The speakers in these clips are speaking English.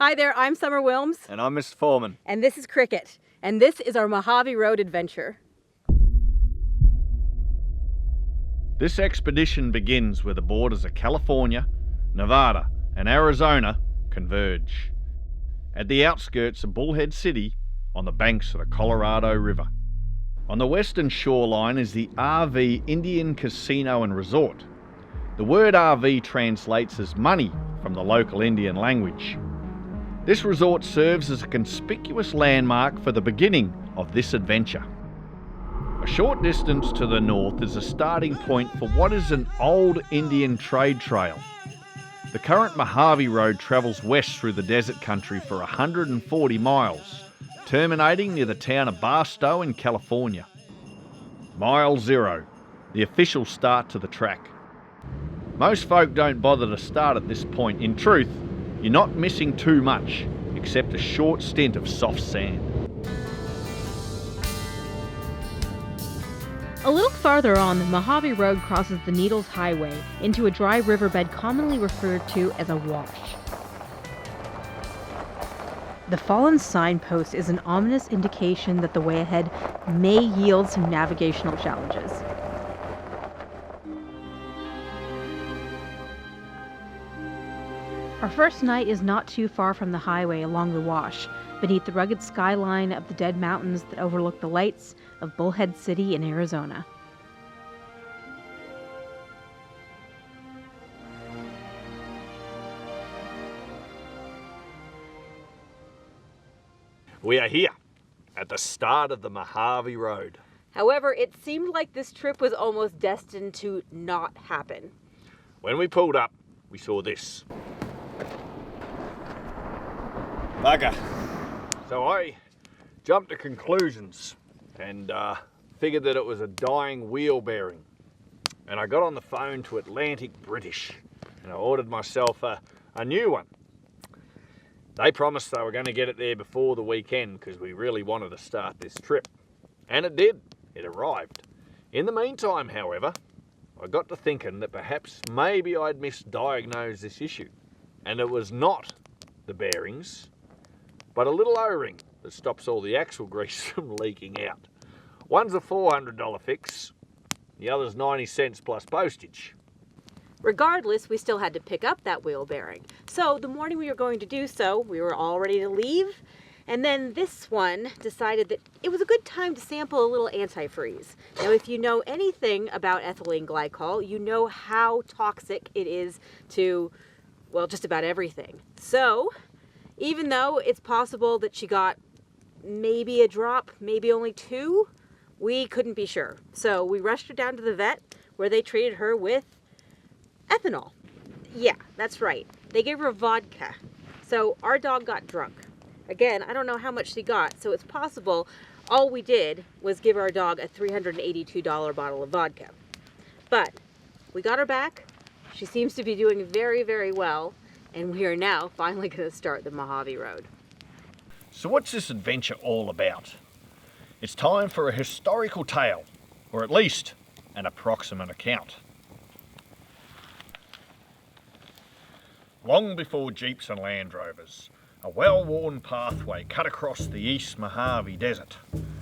Hi there, I'm Summer Wilms. And I'm Mr. Foreman. And this is Cricket. And this is our Mojave Road adventure. This expedition begins where the borders of California, Nevada, and Arizona converge. At the outskirts of Bullhead City, on the banks of the Colorado River. On the western shoreline is the RV Indian Casino and Resort. The word RV translates as money from the local Indian language. This resort serves as a conspicuous landmark for the beginning of this adventure. A short distance to the north is a starting point for what is an old Indian trade trail. The current Mojave Road travels west through the desert country for 140 miles, terminating near the town of Barstow in California. Mile 0, the official start to the track. Most folk don't bother to start at this point. In truth, you're not missing too much, except a short stint of soft sand. A little farther on, the Mojave Road crosses the Needles Highway into a dry riverbed commonly referred to as a wash. The fallen signpost is an ominous indication that the way ahead may yield some navigational challenges. Our first night is not too far from the highway along the wash, beneath the rugged skyline of the Dead Mountains that overlook the lights of Bullhead City in Arizona. We are here at the start of the Mojave Road. However, it seemed like this trip was almost destined to not happen. When we pulled up, we saw this. Bugger. So I jumped to conclusions and figured that it was a dying wheel bearing. And I got on the phone to Atlantic British and I ordered myself a new one. They promised they were going to get it there before the weekend because we really wanted to start this trip. And it did. It arrived. In the meantime, however, I got to thinking that perhaps maybe I'd misdiagnosed this issue. And it was not the bearings, but a little O-ring that stops all the axle grease from leaking out. One's a $400 fix, the other's 90 cents plus postage. Regardless, we still had to pick up that wheel bearing. So the morning we were going to do so, we were all ready to leave. And then this one decided that it was a good time to sample a little antifreeze. Now, if you know anything about ethylene glycol, you know how toxic it is to, well, just about everything. So even though it's possible that she got maybe a drop, maybe only 2, we couldn't be sure. So we rushed her down to the vet where they treated her with ethanol. Yeah, that's right. They gave her vodka. So our dog got drunk. Again, I don't know how much she got, so it's possible all we did was give our dog a $382 bottle of vodka. But we got her back. She seems to be doing very, very well. And we are now finally going to start the Mojave Road. So what's this adventure all about? It's time for a historical tale, or at least an approximate account. Long before Jeeps and Land Rovers, a well-worn pathway cut across the East Mojave Desert.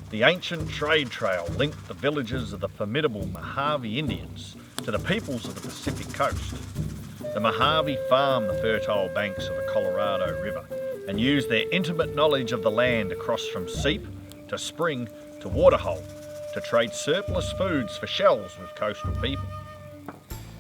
The ancient trade trail linked the villages of the formidable Mojave Indians to the peoples of the Pacific Coast. The Mojave farmed the fertile banks of the Colorado River and used their intimate knowledge of the land across from seep to spring to waterhole to trade surplus foods for shells with coastal people.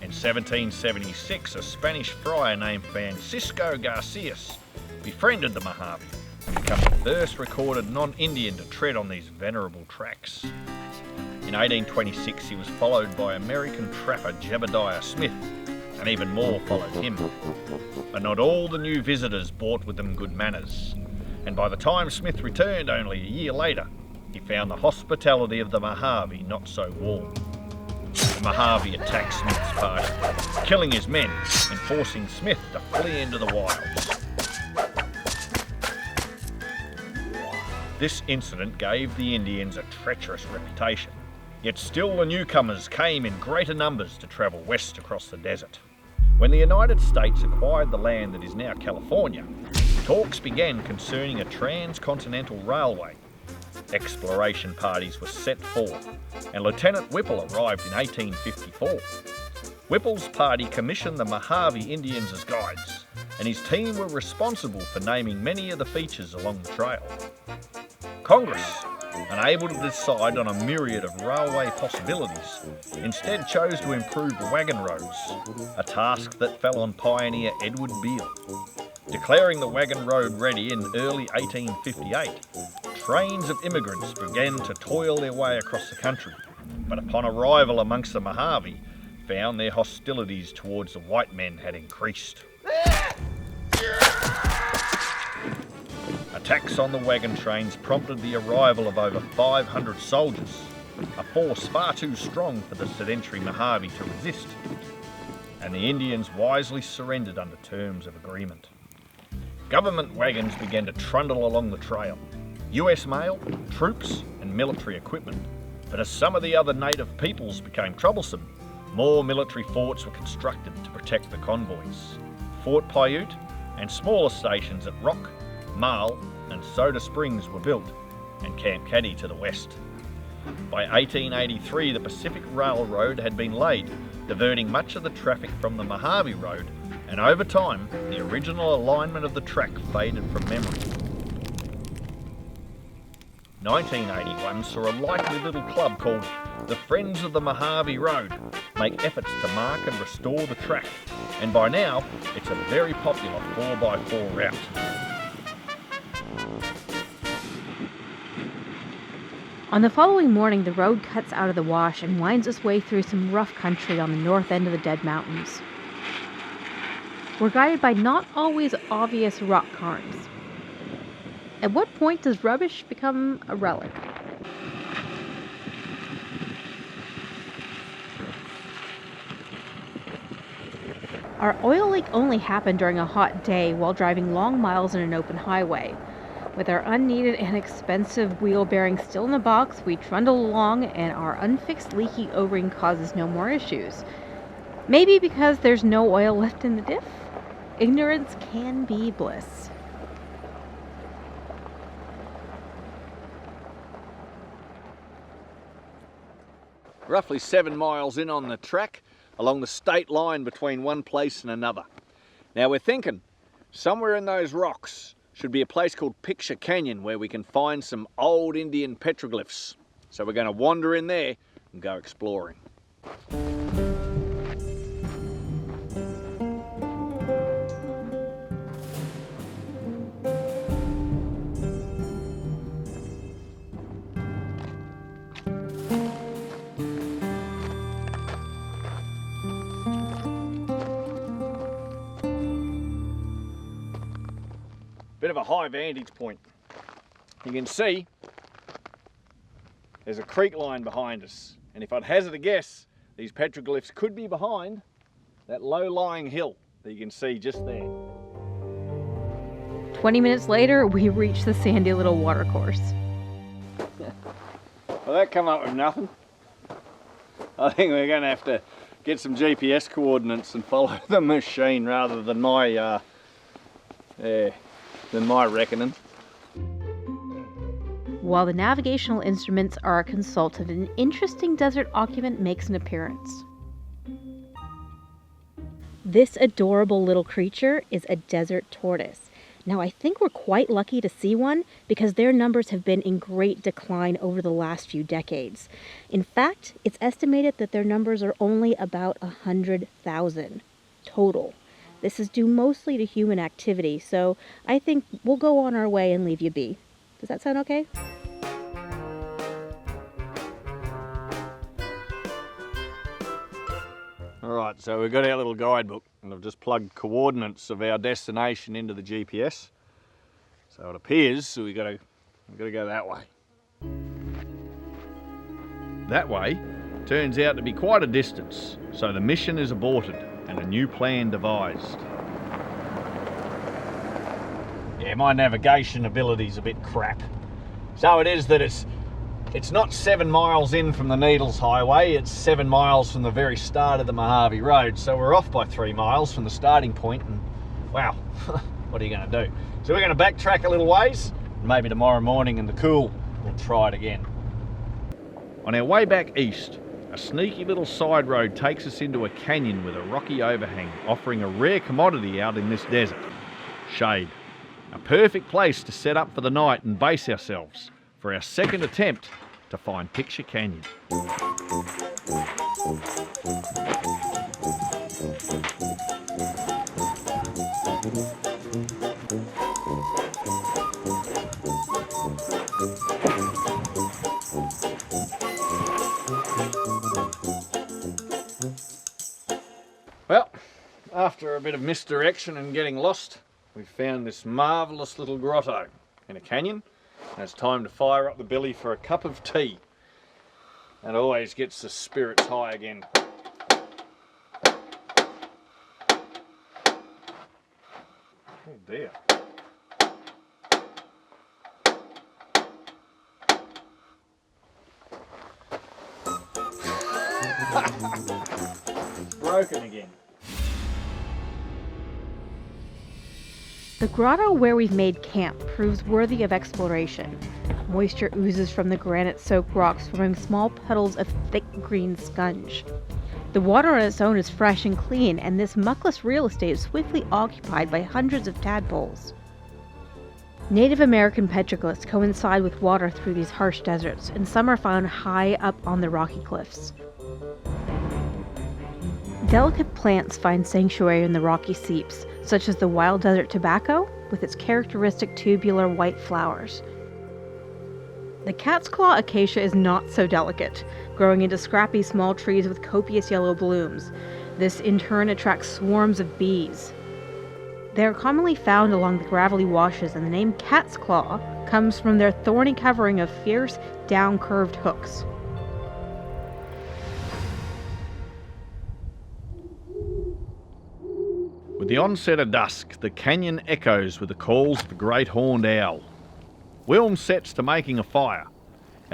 In 1776, a Spanish friar named Francisco Garcias befriended the Mojave and became the first recorded non-Indian to tread on these venerable tracks. In 1826, he was followed by American trapper Jebediah Smith, and even more followed him. But not all the new visitors brought with them good manners, and by the time Smith returned only a year later, he found the hospitality of the Mojave not so warm. The Mojave attacked Smith's party, killing his men and forcing Smith to flee into the wilds. This incident gave the Indians a treacherous reputation, yet still the newcomers came in greater numbers to travel west across the desert. When the United States acquired the land that is now California, talks began concerning a transcontinental railway. Exploration parties were set forth, and Lieutenant Whipple arrived in 1854. Whipple's party commissioned the Mojave Indians as guides, and his team were responsible for naming many of the features along the trail. Congress, unable to decide on a myriad of railway possibilities, instead chose to improve wagon roads, a task that fell on pioneer Edward Beale. Declaring the wagon road ready in early 1858, trains of immigrants began to toil their way across the country, but upon arrival amongst the Mojave, found their hostilities towards the white men had increased. Attacks on the wagon trains prompted the arrival of over 500 soldiers, a force far too strong for the sedentary Mojave to resist, and the Indians wisely surrendered under terms of agreement. Government wagons began to trundle along the trail, US mail, troops and military equipment, but as some of the other native peoples became troublesome, more military forts were constructed to protect the convoys. Fort Paiute and smaller stations at Rock, Marl and Soda Springs were built, and Camp Caddy to the west. By 1883, the Pacific Railroad had been laid, diverting much of the traffic from the Mojave Road, and over time, the original alignment of the track faded from memory. 1981 saw a likely little club called the Friends of the Mojave Road make efforts to mark and restore the track, and by now, it's a very popular 4x4 route. On the following morning, the road cuts out of the wash and winds its way through some rough country on the north end of the Dead Mountains. We're guided by not always obvious rock cairns. At what point does rubbish become a relic? Our oil leak only happened during a hot day while driving long miles in an open highway. With our unneeded and expensive wheel bearings still in the box, we trundle along and our unfixed leaky O-ring causes no more issues. Maybe because there's no oil left in the diff? Ignorance can be bliss. Roughly 7 miles in on the track, along the state line between one place and another. Now we're thinking, somewhere in those rocks should be a place called Picture Canyon where we can find some old Indian petroglyphs. So we're going to wander in there and go exploring. Bit of a high vantage point. You can see there's a creek line behind us, and if I'd hazard a guess, these petroglyphs could be behind that low-lying hill that you can see just there. 20 minutes later, we reach the sandy little watercourse. Well, that come up with nothing. I think we're going to have to get some GPS coordinates and follow the machine rather than my reckoning. While the navigational instruments are consulted, an interesting desert occupant makes an appearance. This adorable little creature is a desert tortoise. Now, I think we're quite lucky to see one because their numbers have been in great decline over the last few decades. In fact, it's estimated that their numbers are only about 100,000 total. This is due mostly to human activity, so I think we'll go on our way and leave you be. Does that sound okay? Alright, so we've got our little guidebook and I've just plugged coordinates of our destination into the GPS. So it appears we've got to go that way. That way turns out to be quite a distance, so the mission is aborted and a new plan devised. Yeah, my navigation ability's a bit crap. So it is that it's It's not 7 miles in from the Needles Highway, it's 7 miles from the very start of the Mojave Road, so we're off by 3 miles from the starting point, and wow, what are you going to do? So we're going to backtrack a little ways, and maybe tomorrow morning in the cool we'll try it again. On our way back east, a sneaky little side road takes us into a canyon with a rocky overhang, offering a rare commodity out in this desert: shade. A perfect place to set up for the night and base ourselves for our second attempt to find Picture Canyon. Well, after a bit of misdirection and getting lost, we found this marvellous little grotto in a canyon. And it's time to fire up the billy for a cup of tea. That always gets the spirits high again. Oh dear. Broken again. The grotto where we've made camp proves worthy of exploration. Moisture oozes from the granite-soaked rocks, forming small puddles of thick green sponge. The water on its own is fresh and clean, and this muckless real estate is swiftly occupied by hundreds of tadpoles. Native American petroglyphs coincide with water through these harsh deserts, and some are found high up on the rocky cliffs. Delicate plants find sanctuary in the rocky seeps, such as the wild desert tobacco with its characteristic tubular white flowers. The cat's claw acacia is not so delicate, growing into scrappy small trees with copious yellow blooms. This in turn attracts swarms of bees. They are commonly found along the gravelly washes, and the name cat's claw comes from their thorny covering of fierce, down-curved hooks. With the onset of dusk, the canyon echoes with the calls of the great horned owl. Wilms sets to making a fire.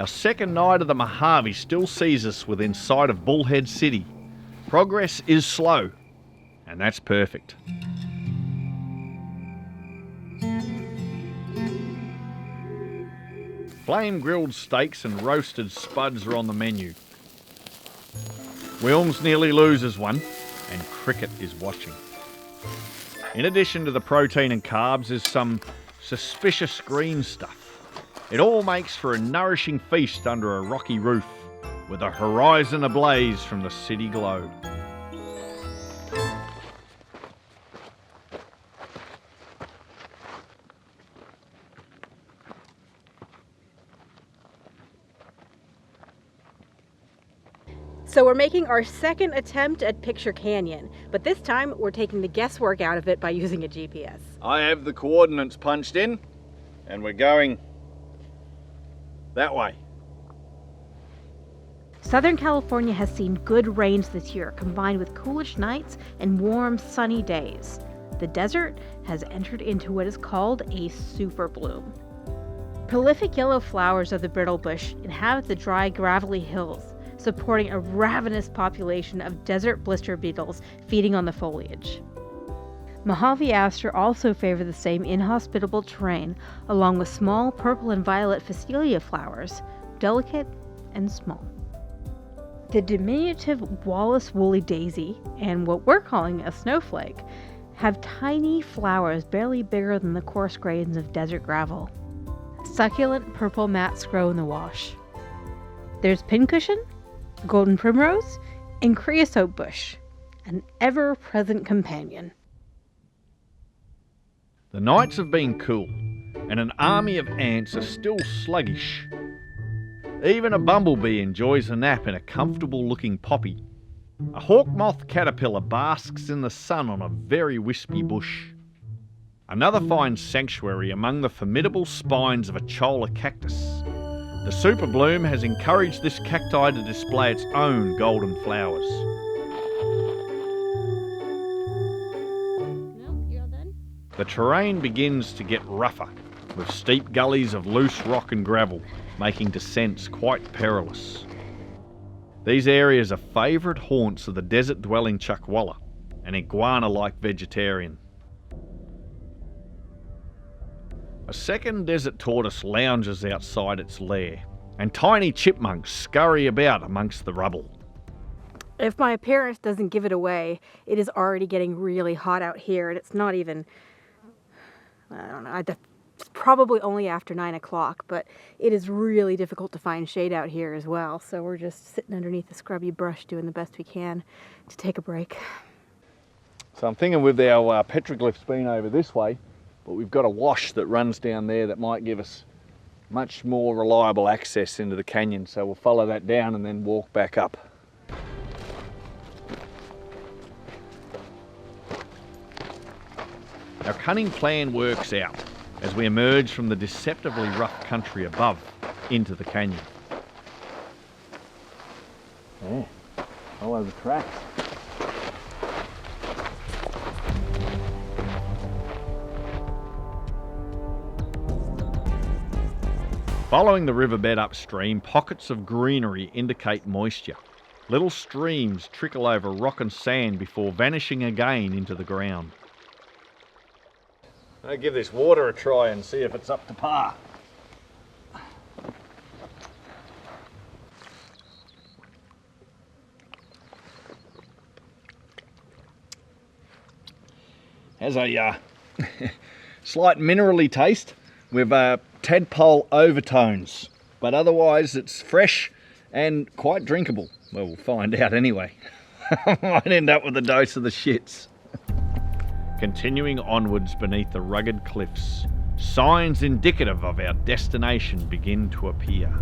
Our second night of the Mojave still sees us within sight of Bullhead City. Progress is slow, and that's perfect. Flame-grilled steaks and roasted spuds are on the menu. Wilms nearly loses one, and Cricket is watching. In addition to the protein and carbs, there's some suspicious green stuff. It all makes for a nourishing feast under a rocky roof, with a horizon ablaze from the city globe. So we're making our second attempt at Picture Canyon, but this time we're taking the guesswork out of it by using a GPS. I have the coordinates punched in, and we're going that way. Southern California has seen good rains this year, combined with coolish nights and warm, sunny days. The desert has entered into what is called a super bloom. Prolific yellow flowers of the brittle bush inhabit the dry, gravelly hills, supporting a ravenous population of desert blister beetles feeding on the foliage. Mojave aster also favor the same inhospitable terrain, along with small purple and violet phacelia flowers, delicate and small. The diminutive Wallace woolly daisy, and what we're calling a snowflake, have tiny flowers barely bigger than the coarse grains of desert gravel. Succulent purple mats grow in the wash. There's pincushion, golden primrose, and creosote bush, an ever-present companion. The nights have been cool, and an army of ants are still sluggish. Even a bumblebee enjoys a nap in a comfortable-looking poppy. A hawk moth caterpillar basks in the sun on a very wispy bush. Another finds sanctuary among the formidable spines of a cholla cactus. The super bloom has encouraged this cacti to display its own golden flowers. The terrain begins to get rougher, with steep gullies of loose rock and gravel. making descents quite perilous. These areas are favourite haunts of the desert-dwelling chuckwalla, an iguana-like vegetarian. A second desert tortoise lounges outside its lair, and tiny chipmunks scurry about amongst the rubble. If my appearance doesn't give it away, it is already getting really hot out here, and it's not even, I don't know, it's probably only after 9 o'clock, but it is really difficult to find shade out here as well, so we're just sitting underneath the scrubby brush doing the best we can to take a break. So I'm thinking with our petroglyphs being over this way, but we've got a wash that runs down there that might give us much more reliable access into the canyon, so we'll follow that down and then walk back up. Our cunning plan works out as we emerge from the deceptively rough country above into the canyon. Yeah, follow the tracks. Following the riverbed upstream, pockets of greenery indicate moisture. Little streams trickle over rock and sand before vanishing again into the ground. I'll give this water a try and see if it's up to par. Has a slight minerally taste with tadpole overtones, but otherwise it's fresh and quite drinkable. Well, we'll find out anyway. Might end up with a dose of the shits. Continuing onwards beneath the rugged cliffs, signs indicative of our destination begin to appear.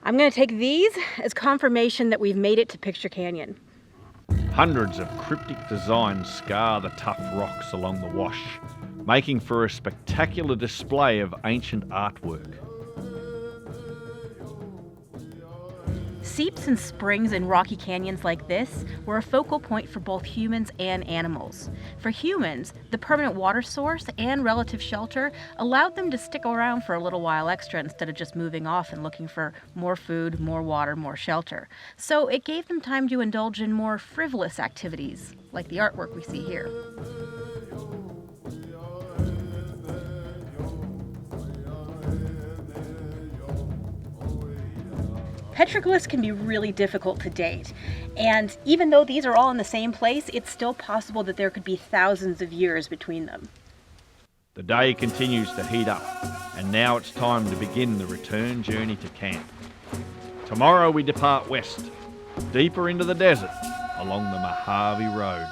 I'm going to take these as confirmation that we've made it to Picture Canyon. Hundreds of cryptic designs scar the tough rocks along the wash, making for a spectacular display of ancient artwork. Seeps and springs in rocky canyons like this were a focal point for both humans and animals. For humans, the permanent water source and relative shelter allowed them to stick around for a little while extra instead of just moving off and looking for more food, more water, more shelter. So it gave them time to indulge in more frivolous activities, like the artwork we see here. Petroglyphs can be really difficult to date, and even though these are all in the same place, it's still possible that there could be thousands of years between them. The day continues to heat up, and now it's time to begin the return journey to camp. Tomorrow we depart west, deeper into the desert, along the Mojave Road.